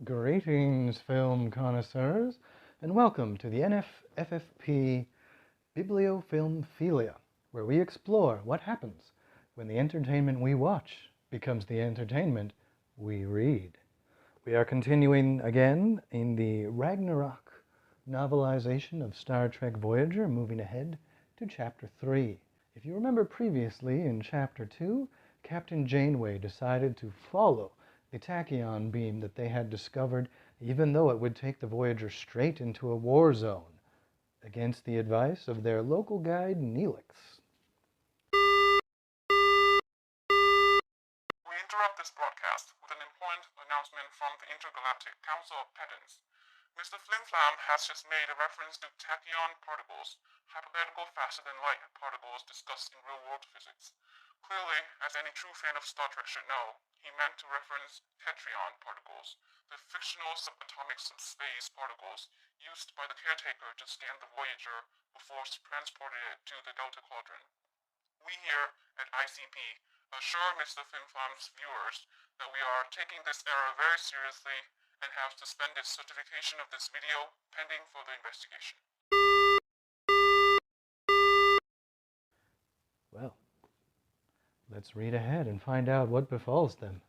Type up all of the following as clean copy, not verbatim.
Greetings, film connoisseurs, and welcome to the NFFFP Bibliofilmphilia, where we explore what happens when the entertainment we watch becomes the entertainment we read. We are continuing again in the Ragnarok novelization of Star Trek Voyager, moving ahead to Chapter 3. If you remember previously in Chapter 2, Captain Janeway decided to follow the tachyon beam that they had discovered, even though it would take the Voyager straight into a war zone, against the advice of their local guide, Neelix. We interrupt this broadcast with an important announcement from the Intergalactic Council of Pedants. Mr. Flimflam has just made a reference to tachyon particles, hypothetical faster-than-light particles discussed in real-world physics. Clearly, as any true fan of Star Trek should know, he meant to reference tetryon particles, the fictional subatomic subspace particles used by the caretaker to scan the Voyager before transporting it to the Delta Quadrant. We here at ICP assure Mr. Flimflam's viewers that we are taking this error very seriously and have suspended certification of this video pending further investigation. Well, let's read ahead and find out what befalls them.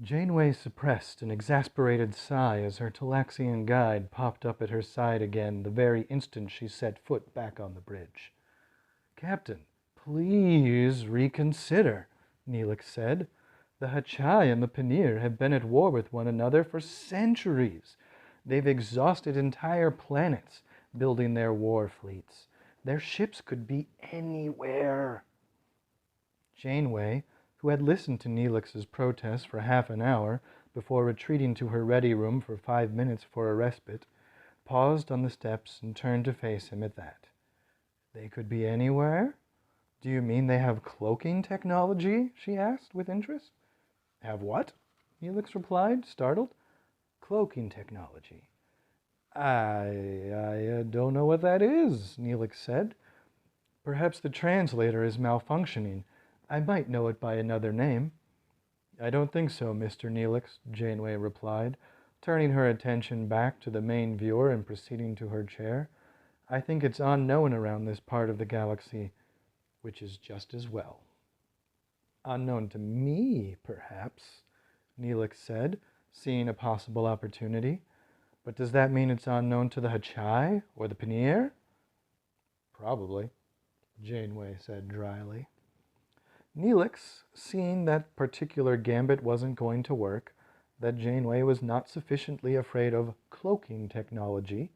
Janeway suppressed an exasperated sigh as her Talaxian guide popped up at her side again the very instant she set foot back on the bridge. "Captain, please reconsider," Neelix said. "The Hachai and the Panir have been at war with one another for centuries. They've exhausted entire planets building their war fleets. Their ships could be anywhere." Janeway, who had listened to Neelix's protests for half an hour before retreating to her ready room for 5 minutes for a respite, paused on the steps and turned to face him at that. "They could be anywhere? Do you mean they have cloaking technology?" she asked with interest. "Have what?" Neelix replied, startled. "Cloaking technology." I don't know what that is," Neelix said. "Perhaps the translator is malfunctioning. I might know it by another name." "I don't think so, Mr. Neelix," Janeway replied, turning her attention back to the main viewer and proceeding to her chair. "I think it's unknown around this part of the galaxy, which is just as well." "Unknown to me, perhaps," Neelix said, seeing a possible opportunity. "But does that mean it's unknown to the Hachai or the Panir?" "Probably," Janeway said dryly. Neelix, seeing that particular gambit wasn't going to work, that Janeway was not sufficiently afraid of cloaking technology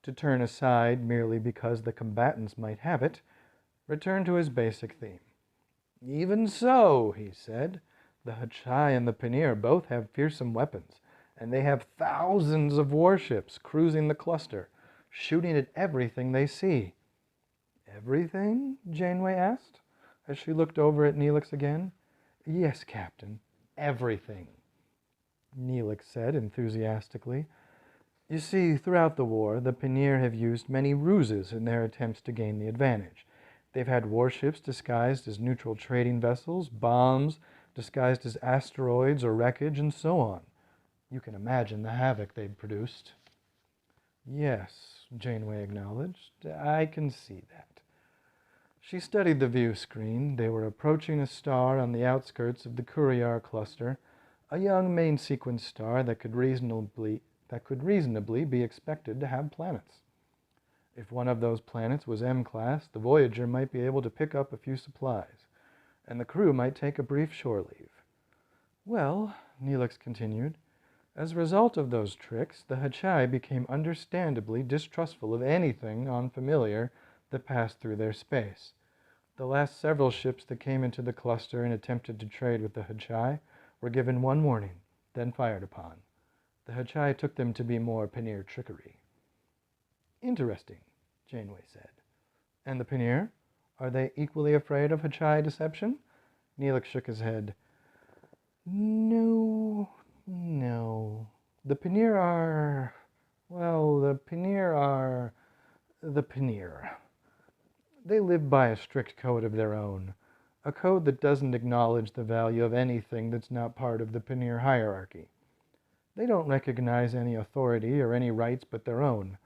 to turn aside merely because the combatants might have it, returned to his basic theme. "Even so," he said, "the Hachai and the Panir both have fearsome weapons, and they have thousands of warships cruising the cluster, shooting at everything they see." "Everything?" Janeway asked, as she looked over at Neelix again. "Yes, Captain, everything," Neelix said enthusiastically. "You see, throughout the war, the Panir have used many ruses in their attempts to gain the advantage. They've had warships disguised as neutral trading vessels, bombs disguised as asteroids or wreckage, and so on. You can imagine the havoc they've produced." "Yes," Janeway acknowledged, "I can see that." She studied the view screen. They were approaching a star on the outskirts of the Courier cluster, a young main sequence star that could reasonably be expected to have planets. If one of those planets was M-class, the Voyager might be able to pick up a few supplies, and the crew might take a brief shore leave. "Well," Neelix continued, "as a result of those tricks, the Hachai became understandably distrustful of anything unfamiliar that passed through their space. The last several ships that came into the cluster and attempted to trade with the Hachai were given one warning, then fired upon. The Hachai took them to be more Panir trickery." "Interesting," Janeway said. "And the Panir? Are they equally afraid of Hachai deception?" Neelix shook his head. No. The Panir are... well, the Panir. They live by a strict code of their own, a code that doesn't acknowledge the value of anything that's not part of the Panir hierarchy. They don't recognize any authority or any rights but their own.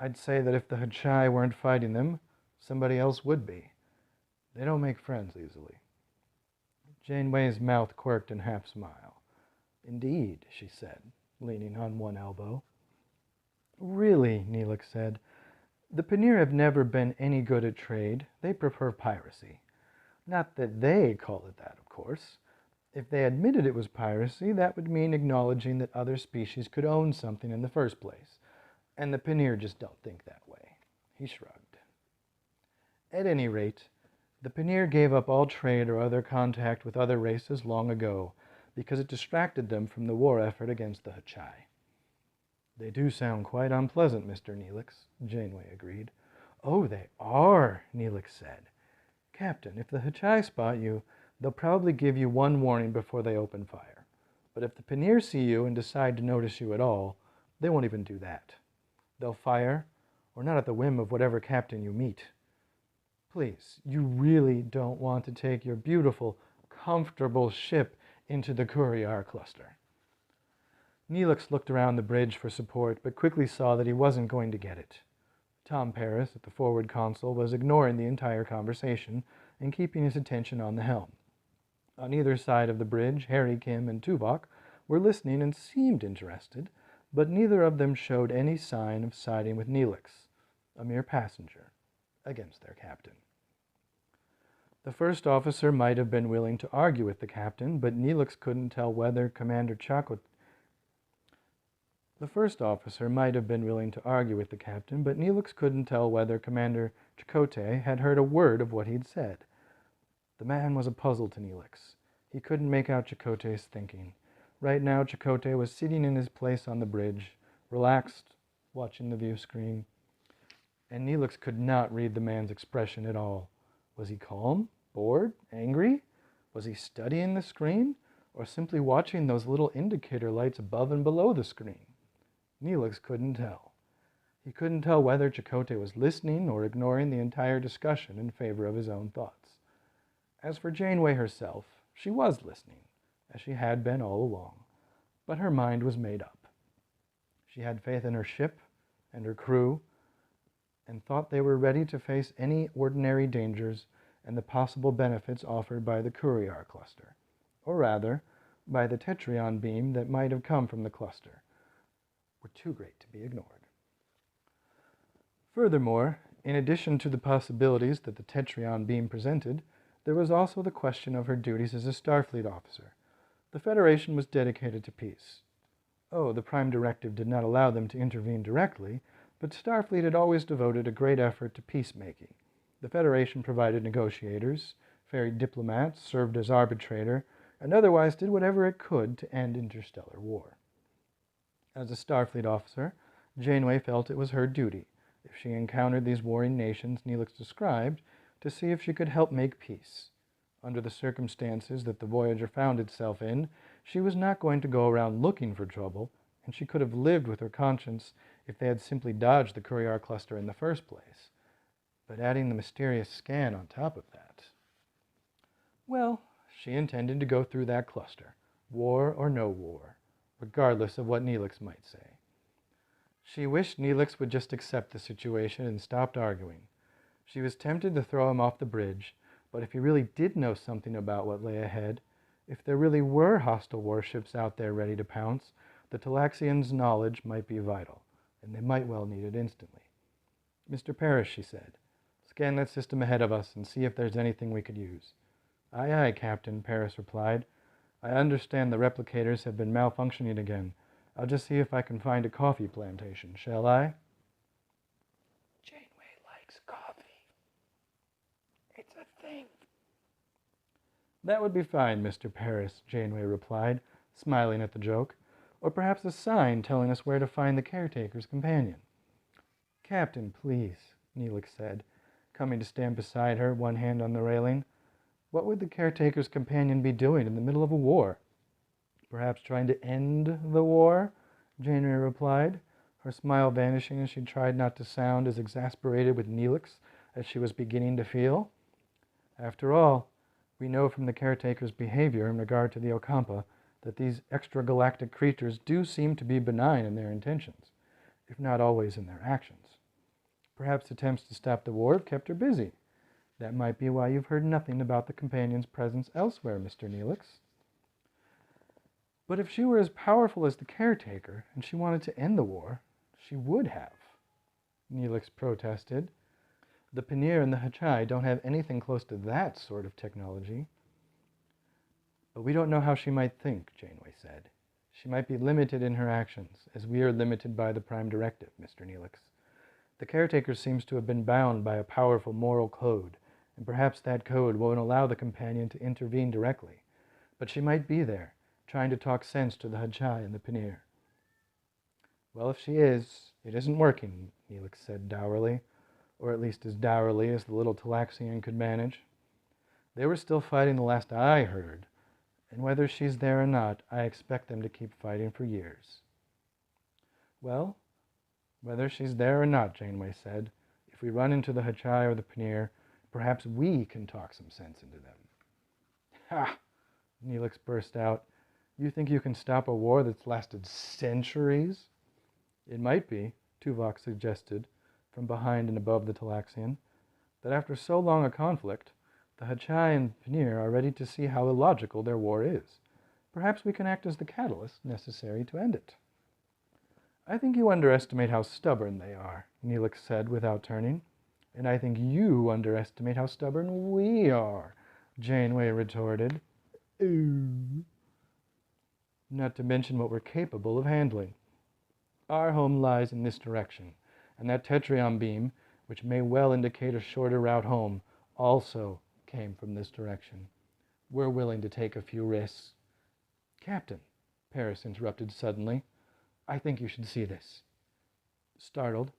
I'd say that if the Hachai weren't fighting them, somebody else would be. They don't make friends easily. Janeway's mouth quirked in half-smile. Indeed, she said, leaning on one elbow. Really, Neelix said, the Panir have never been any good at trade. They prefer piracy. Not that they call it that, of course. If they admitted it was piracy, that would mean acknowledging that other species could own something in the first place. And the Panir just don't think that way. He shrugged. At any rate, the Panir gave up all trade or other contact with other races long ago, because it distracted them from the war effort against the Hachai. They do sound quite unpleasant, Mr. Neelix, Janeway agreed. Oh, they are, Neelix said. Captain, if the Hachai spot you, they'll probably give you one warning before they open fire. But if the Panir see you and decide to notice you at all, they won't even do that. They'll fire, or not at the whim of whatever captain you meet. Please, you really don't want to take your beautiful, comfortable ship into the Courier cluster. Neelix looked around the bridge for support, but quickly saw that he wasn't going to get it. Tom Paris, at the forward console, was ignoring the entire conversation and keeping his attention on the helm. On either side of the bridge, Harry, Kim, and Tuvok were listening and seemed interested, but neither of them showed any sign of siding with Neelix, a mere passenger, against their captain. The first officer might have been willing to argue with the captain, but Neelix couldn't tell whether Commander Chakotay had heard a word of what he'd said. The man was a puzzle to Neelix. He couldn't make out Chakotay's thinking. Right now, Chakotay was sitting in his place on the bridge, relaxed, watching the view screen, and Neelix could not read the man's expression at all. Was he calm, bored, angry? Was he studying the screen, or simply watching those little indicator lights above and below the screen? Neelix couldn't tell. He couldn't tell whether Chakotay was listening or ignoring the entire discussion in favor of his own thoughts. As for Janeway herself, she was listening, as she had been all along, but her mind was made up. She had faith in her ship and her crew, and thought they were ready to face any ordinary dangers and the possible benefits offered by the Courier cluster, or rather, by the Tetrion beam that might have come from the cluster, were too great to be ignored. Furthermore, in addition to the possibilities that the Tetrion beam presented, there was also the question of her duties as a Starfleet officer. The Federation was dedicated to peace. Oh, the Prime Directive did not allow them to intervene directly, but Starfleet had always devoted a great effort to peacemaking. The Federation provided negotiators, ferried diplomats, served as arbitrator, and otherwise did whatever it could to end interstellar war. As a Starfleet officer, Janeway felt it was her duty, if she encountered these warring nations Neelix described, to see if she could help make peace. Under the circumstances that the Voyager found itself in, she was not going to go around looking for trouble, and she could have lived with her conscience if they had simply dodged the Courier cluster in the first place. But adding the mysterious scan on top of that... Well, she intended to go through that cluster, war or no war, regardless of what Neelix might say. She wished Neelix would just accept the situation and stop arguing. She was tempted to throw him off the bridge, but if he really did know something about what lay ahead, if there really were hostile warships out there ready to pounce, the Talaxians' knowledge might be vital, and they might well need it instantly. Mr. Parrish, she said, scan that system ahead of us and see if there's anything we could use. Aye, aye, Captain, Parrish replied. I understand the replicators have been malfunctioning again. I'll just see if I can find a coffee plantation, shall I? Janeway likes coffee. It's a thing. That would be fine, Mr. Parris, Janeway replied, smiling at the joke. Or perhaps a sign telling us where to find the caretaker's companion. Captain, please, Neelix said, coming to stand beside her, one hand on the railing. What would the caretaker's companion be doing in the middle of a war? Perhaps trying to end the war, Janeway replied, her smile vanishing as she tried not to sound as exasperated with Neelix as she was beginning to feel. After all, We know from the caretaker's behavior in regard to the Ocampa that these extragalactic creatures do seem to be benign in their intentions, if not always in their actions. Perhaps attempts to stop the war have kept her busy. That might be why you've heard nothing about the companion's presence elsewhere, Mr. Neelix. But if she were as powerful as the caretaker, and she wanted to end the war, she would have, Neelix protested. The Panir and the Hachai don't have anything close to that sort of technology. But we don't know how she might think, Janeway said. She might be limited in her actions, as we are limited by the Prime Directive, Mr. Neelix. The caretaker seems to have been bound by a powerful moral code, and perhaps that code won't allow the companion to intervene directly. But she might be there, trying to talk sense to the Hachai and the Panir. Well, if she is, it isn't working, Neelix said dourly, or at least as dourly as the little Talaxian could manage. They were still fighting the last I heard, and whether she's there or not, I expect them to keep fighting for years. Well, whether she's there or not, Janeway said, if we run into the Hachai or the Panir, perhaps we can talk some sense into them. Ha! Neelix burst out. You think you can stop a war that's lasted centuries? It might be, Tuvok suggested, from behind and above the Talaxian, that after so long a conflict, the Hachai and Panir are ready to see how illogical their war is. Perhaps we can act as the catalyst necessary to end it. I think you underestimate how stubborn they are, Neelix said without turning. And I think you underestimate how stubborn we are, Janeway retorted. Ooh. Not to mention what we're capable of handling. Our home lies in this direction, and that Tetrion beam, which may well indicate a shorter route home, also came from this direction. We're willing to take a few risks. Captain, Paris interrupted suddenly, I think you should see this. Startled,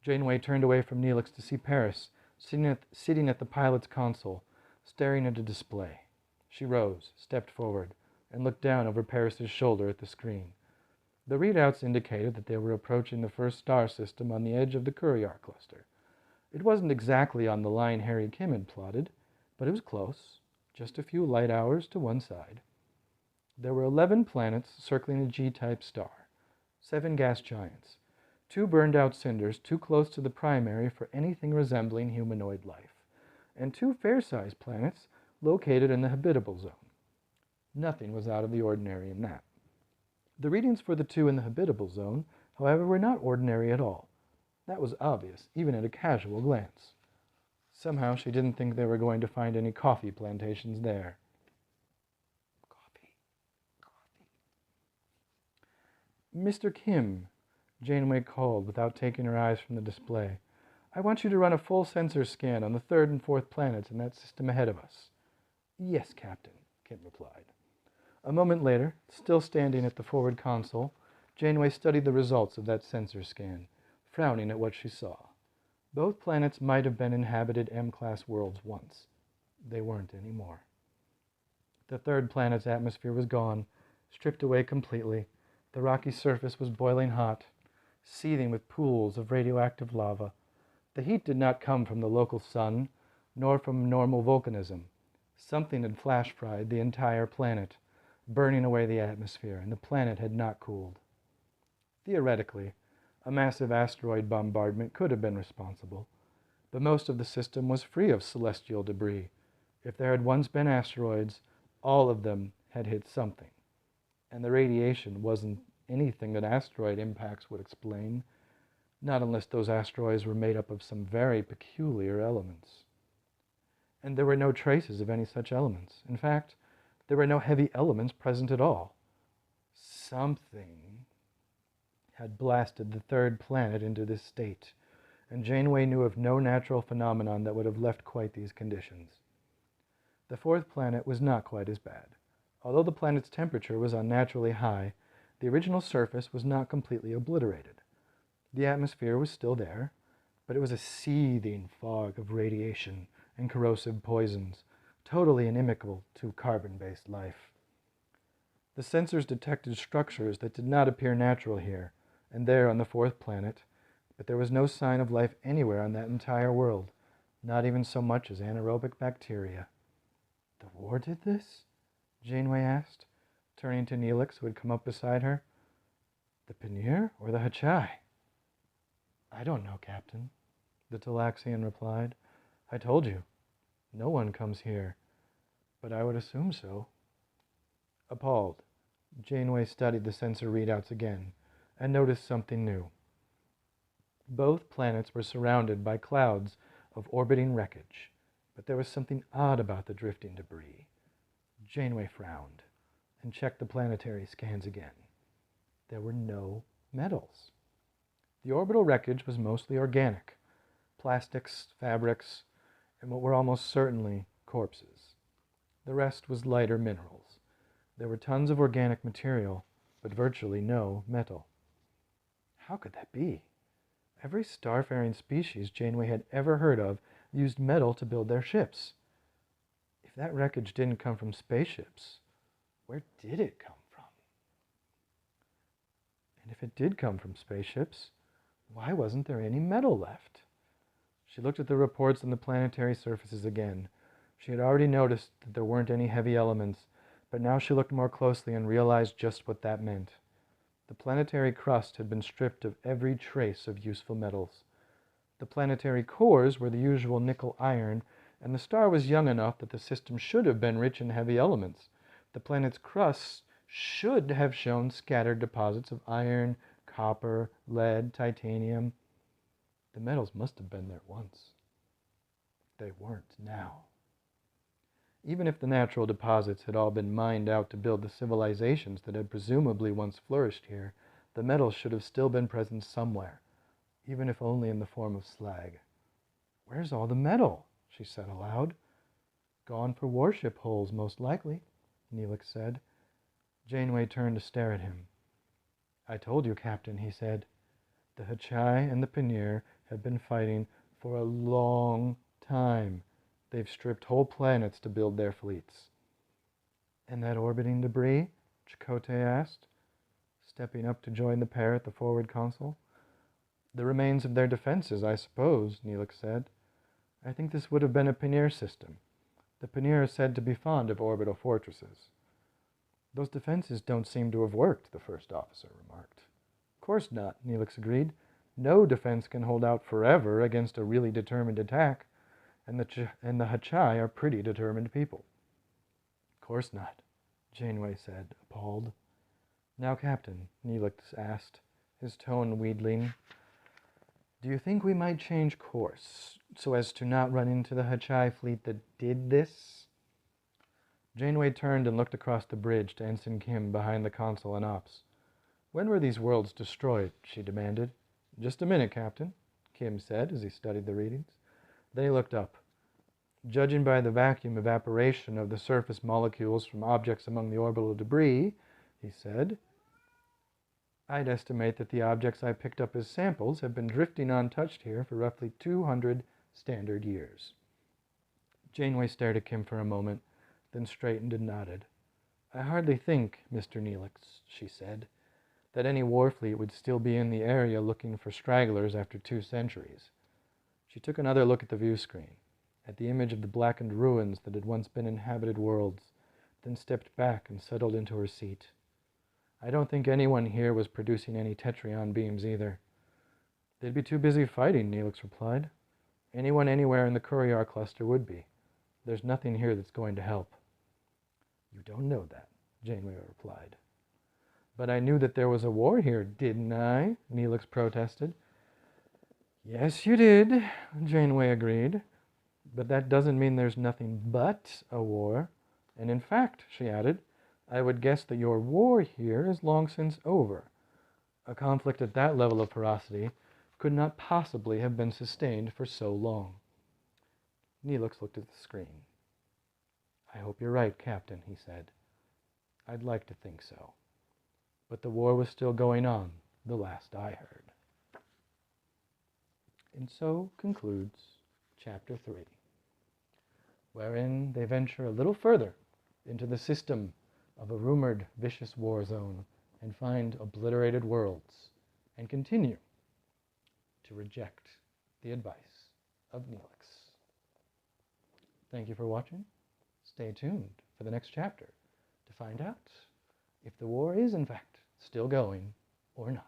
Janeway turned away from Neelix to see Paris, sitting at the pilot's console, staring at a display. She rose, stepped forward, and looked down over Paris's shoulder at the screen. The readouts indicated that they were approaching the first star system on the edge of the Courier cluster. It wasn't exactly on the line Harry Kim had plotted, but it was close, just a few light hours to one side. There were 11 planets circling a G-type star, 7 gas giants, 2 burned-out cinders too close to the primary for anything resembling humanoid life, and 2 fair-sized planets located in the habitable zone. Nothing was out of the ordinary in that. The readings for the 2 in the habitable zone, however, were not ordinary at all. That was obvious, even at a casual glance. Somehow she didn't think they were going to find any coffee plantations there. Coffee. Mr. Kim, Janeway called without taking her eyes from the display. I want you to run a full sensor scan on the 3rd and 4th planets in that system ahead of us. Yes, Captain, Kim replied. A moment later, still standing at the forward console, Janeway studied the results of that sensor scan, frowning at what she saw. Both planets might have been inhabited M-class worlds once. They weren't anymore. The 3rd planet's atmosphere was gone, stripped away completely. The rocky surface was boiling hot, seething with pools of radioactive lava. The heat did not come from the local sun, nor from normal volcanism. Something had flash-fried the entire planet, burning away the atmosphere, and the planet had not cooled. Theoretically, a massive asteroid bombardment could have been responsible, but most of the system was free of celestial debris. If there had once been asteroids, all of them had hit something, and the radiation wasn't anything that asteroid impacts would explain, not unless those asteroids were made up of some very peculiar elements. And there were no traces of any such elements. In fact, there were no heavy elements present at all. Something had blasted the 3rd planet into this state, and Janeway knew of no natural phenomenon that would have left quite these conditions. The 4th planet was not quite as bad. Although the planet's temperature was unnaturally high, the original surface was not completely obliterated. The atmosphere was still there, but it was a seething fog of radiation and corrosive poisons, totally inimical to carbon-based life. The sensors detected structures that did not appear natural here and there on the 4th planet, but there was no sign of life anywhere on that entire world, not even so much as anaerobic bacteria. The war did this? Janeway asked, turning to Neelix, who had come up beside her. The Panir or the Hachai? I don't know, Captain, the Talaxian replied. I told you, no one comes here, but I would assume so. Appalled, Janeway studied the sensor readouts again and noticed something new. Both planets were surrounded by clouds of orbiting wreckage, but there was something odd about the drifting debris. Janeway frowned and checked the planetary scans again. There were no metals. The orbital wreckage was mostly organic, plastics, fabrics, and what were almost certainly corpses. The rest was lighter minerals. There were tons of organic material, but virtually no metal. How could that be? Every starfaring species Janeway had ever heard of used metal to build their ships. If that wreckage didn't come from spaceships, where did it come from? And if it did come from spaceships, why wasn't there any metal left? She looked at the reports on the planetary surfaces again. She had already noticed that there weren't any heavy elements, but now she looked more closely and realized just what that meant. The planetary crust had been stripped of every trace of useful metals. The planetary cores were the usual nickel-iron, and the star was young enough that the system should have been rich in heavy elements. The planet's crust should have shown scattered deposits of iron, copper, lead, titanium. The metals must have been there once. They weren't now. Even if the natural deposits had all been mined out to build the civilizations that had presumably once flourished here, the metals should have still been present somewhere, even if only in the form of slag. Where's all the metal? She said aloud. Gone for warship hulls, most likely, Neelix said. Janeway turned to stare at him. I told you, Captain, he said. The Hachai and the Panir have been fighting for a long time. They've stripped whole planets to build their fleets. And that orbiting debris? Chakotay asked, stepping up to join the pair at the forward console. The remains of their defenses, I suppose, Neelix said. I think this would have been a Panir system. The Panir are said to be fond of orbital fortresses. Those defenses don't seem to have worked, the first officer remarked. Of course not, Neelix agreed. No defense can hold out forever against a really determined attack, and the Hachai are pretty determined people. Of course not, Janeway said, appalled. Now, Captain, Neelix asked, his tone wheedling, do you think we might change course, so as to not run into the Hachai fleet that did this? Janeway turned and looked across the bridge to Ensign Kim behind the console and ops. When were these worlds destroyed? She demanded. Just a minute, Captain, Kim said as he studied the readings. Then he looked up. Judging by the vacuum evaporation of the surface molecules from objects among the orbital debris, he said, I'd estimate that the objects I picked up as samples have been drifting untouched here for roughly 200 standard years. Janeway stared at Kim for a moment, then straightened and nodded. I hardly think, Mr. Neelix, she said, that any war fleet would still be in the area looking for stragglers after 2 centuries. She took another look at the view screen, at the image of the blackened ruins that had once been inhabited worlds, then stepped back and settled into her seat. I don't think anyone here was producing any Tetrion beams either. They'd be too busy fighting, Neelix replied. Anyone anywhere in the Courier cluster would be. There's nothing here that's going to help. You don't know that, Janeway replied. But I knew that there was a war here, didn't I? Neelix protested. Yes, you did, Janeway agreed. But that doesn't mean there's nothing but a war. And in fact, she added, I would guess that your war here is long since over. A conflict at that level of ferocity could not possibly have been sustained for so long. Neelix looked at the screen. I hope you're right, Captain, he said. I'd like to think so. But the war was still going on, the last I heard. And so concludes Chapter 3, wherein they venture a little further into the system of a rumored vicious war zone and find obliterated worlds and continue to reject the advice of Neelix. Thank you for watching. Stay tuned for the next chapter to find out if the war is in fact still going or not.